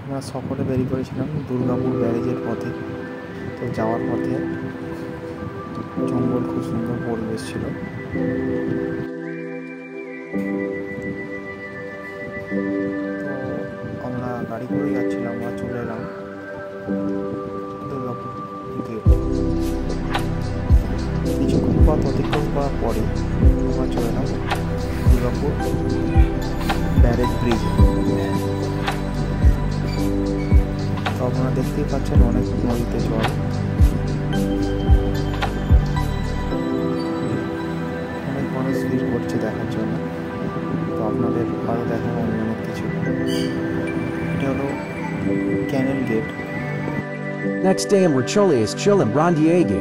আমরা সকলে বেরিয়ে পড়েছিলাম দুর্গাপুর ব্যারেজের পথে। তো যাওয়ার পথে জঙ্গল, খুব সুন্দর পরিবেশ ছিল। তো আমরা গাড়ি করে যাচ্ছিলাম, আমরা চলে এলাম দুর্গাপুর গেট। কিছুক্ষণ পথ অতিক্রম করার পরে আমরা চলে এলাম দুর্গাপুর ব্যারেজ ব্রিজে। তো আপনারা দেখতেই পাচ্ছেন অনেক নদীতে জল, অনেক মানুষ ভিড় করছে দেখার জন্য। তো আপনাদের আরও দেখাবো আমি অনেক কিছু। এটা হলো ক্যানেল gate. Next day in Racholi is chill and Brandiege.